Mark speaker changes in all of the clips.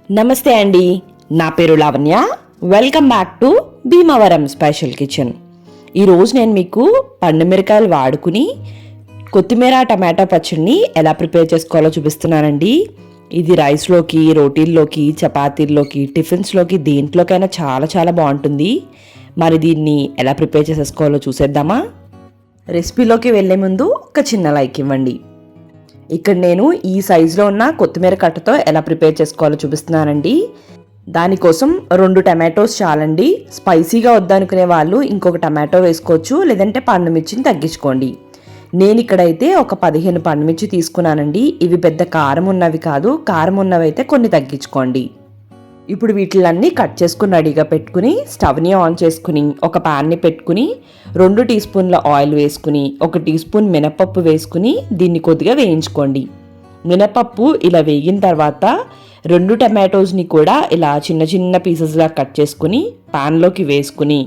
Speaker 1: నమస్తే అండి, నా పేరు Lavanya. Welcome back to Bhimavaram special kitchen. ఈరోజు నేను మీకు పండు మిరకాయలు వాడుకుని కొత్తిమీర టమాటా పచ్చడిని ఎలా ప్రిపేర్ చేసుకోవాలో చూపిస్తున్నానండి. ఇది రైస్లోకి, రోటీల్లోకి, చపాతీల్లోకి, టిఫిన్స్లోకి, దేంట్లోకైనా చాలా చాలా బాగుంటుంది. మరి దీన్ని ఎలా ప్రిపేర్ చేసేసుకోవాలో చూసేద్దామా? రెసిపీలోకి వెళ్ళే ముందు ఒక చిన్న లైక్ ఇవ్వండి. ఇక్కడ నేను ఈ సైజులో ఉన్న కొత్తిమీర కట్టతో ఎలా ప్రిపేర్ చేసుకోవాలో చూపిస్తున్నానండి. దానికోసం 2 టమాటోస్ చాలండి. స్పైసీగా వద్దనుకునే వాళ్ళు ఇంకొక టమాటో వేసుకోవచ్చు, లేదంటే పండుమిర్చిని తగ్గించుకోండి. నేను ఇక్కడైతే ఒక 15 పండుమిర్చి తీసుకున్నానండి. ఇవి పెద్ద కారం ఉన్నవి కాదు, కారం ఉన్నవి అయితే కొన్ని తగ్గించుకోండి. ఇప్పుడు వీటిలన్నీ కట్ చేసుకుని రెడీగా పెట్టుకుని స్టవ్ని ఆన్ చేసుకుని ఒక ప్యాన్ని పెట్టుకుని 2 టీ స్పూన్ల ఆయిల్ వేసుకుని 1 టీ స్పూన్ మినపప్పు వేసుకుని దీన్ని కొద్దిగా వేయించుకోండి. మినపప్పు ఇలా వేగిన తర్వాత 2 టమాటోస్ని కూడా ఇలా చిన్న చిన్న పీసెస్లా కట్ చేసుకుని ప్యాన్లోకి వేసుకుని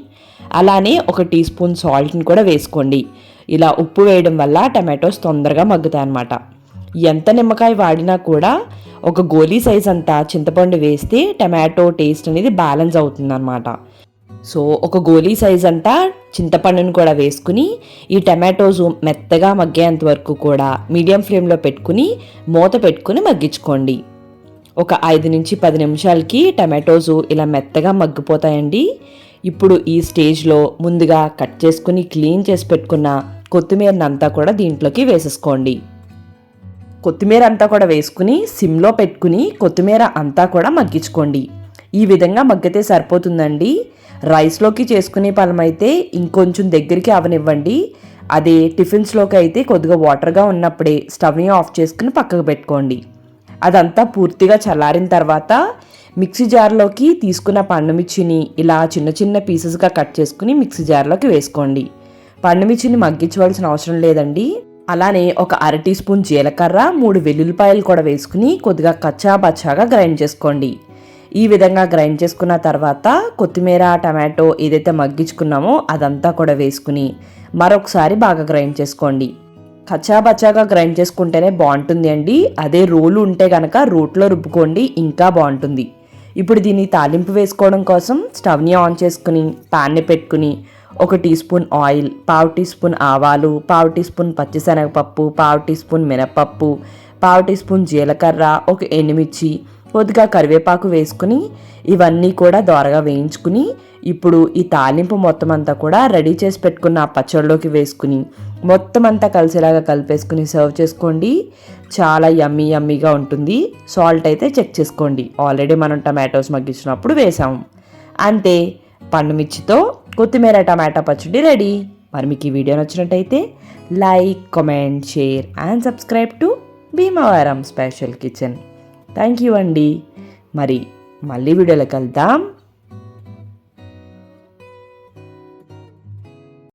Speaker 1: అలానే 1 టీ స్పూన్ సాల్ట్ని కూడా వేసుకోండి. ఇలా ఉప్పు వేయడం వల్ల టమాటోస్ తొందరగా మగ్గుతాయి అన్నమాట. ఎంత నిమ్మకాయ వాడినా కూడా ఒక గోలీ సైజ్ అంతా చింతపండు వేస్తే టమాటో టేస్ట్ అనేది బ్యాలెన్స్ అవుతుందన్నమాట. సో ఒక గోలీ సైజ్ అంతా చింతపండుని కూడా వేసుకుని ఈ టమాటోస్ మెత్తగా మగ్గేంత వరకు కూడా మీడియం ఫ్లేమ్లో పెట్టుకుని మూత పెట్టుకుని మగ్గించుకోండి. ఒక 5 నుంచి 10 నిమిషాలకి టమాటోస్ ఇలా మెత్తగా మగ్గిపోతాయండి. ఇప్పుడు ఈ స్టేజ్లో ముందుగా కట్ చేసుకుని క్లీన్ చేసి పెట్టుకున్న కొత్తిమీరనంతా కూడా దీంట్లోకి వేసేసుకోండి. కొత్తిమీర అంతా కూడా వేసుకుని సిమ్లో పెట్టుకుని కొత్తిమీర అంతా కూడా మగ్గించుకోండి. ఈ విధంగా మగ్గితే సరిపోతుందండి. రైస్లోకి చేసుకునే పలమైతే ఇంకొంచెం దగ్గరికి అవనివ్వండి. అదే టిఫిన్స్లోకి అయితే కొద్దిగా వాటర్గా ఉన్నప్పుడే స్టవ్ని ఆఫ్ చేసుకుని పక్కకు పెట్టుకోండి. అదంతా పూర్తిగా చల్లారిన తర్వాత మిక్సీ జార్లోకి తీసుకున్న పండుమిర్చిని ఇలా చిన్న చిన్న పీసెస్గా కట్ చేసుకుని మిక్సీ జార్లోకి వేసుకోండి. పండుమిర్చిని మగ్గించవలసిన అవసరం లేదండి. అలానే ఒక 1/2 టీ స్పూన్ జీలకర్ర, 3 వెల్లుల్లిపాయలు కూడా వేసుకుని కొద్దిగా కచ్చా బచ్చాగా గ్రైండ్ చేసుకోండి. ఈ విధంగా గ్రైండ్ చేసుకున్న తర్వాత కొత్తిమీర టమాటో ఏదైతే మగ్గించుకున్నామో అదంతా కూడా వేసుకుని మరొకసారి బాగా గ్రైండ్ చేసుకోండి. కచ్చా బచ్చాగా గ్రైండ్ చేసుకుంటేనే బాగుంటుంది అండి. అదే రోలు ఉంటే కనుక రోట్లో రుబ్బుకోండి, ఇంకా బాగుంటుంది. ఇప్పుడు దీన్ని తాలింపు వేసుకోవడం కోసం స్టవ్ని ఆన్ చేసుకుని ప్యాన్ని పెట్టుకుని 1 teaspoon oil, 1/2 teaspoon ఆవాలు, 1/2 టీ స్పూన్ పచ్చిశనగపప్పు, 1/2 టీ స్పూన్ మినపప్పు, 1/2 టీ స్పూన్ జీలకర్ర, 1 ఎండుమిర్చి, కొద్దిగా కరివేపాకు వేసుకుని ఇవన్నీ కూడా దోరగా వేయించుకుని ఇప్పుడు ఈ తాలింపు మొత్తం అంతా కూడా రెడీ చేసి పెట్టుకున్న పచ్చడిలోకి వేసుకుని మొత్తం అంతా కలిసేలాగా కలిపేసుకుని సర్వ్ చేసుకోండి. చాలా యమ్మీగా ఉంటుంది. సాల్ట్ అయితే చెక్ చేసుకోండి, ఆల్రెడీ మనం టమాటోస్ మగ్గించినప్పుడు వేసాము. అంతే, పండుమిర్చితో కొత్తిమీర టమాటా పచ్చడి రెడీ. మరి మీకు ఈ వీడియో నచ్చినట్టయితే like, comment, share and subscribe to Bhimavaram special kitchen. Thank you అండి. మరి మళ్ళీ వీడియోలో కలుద్దాం.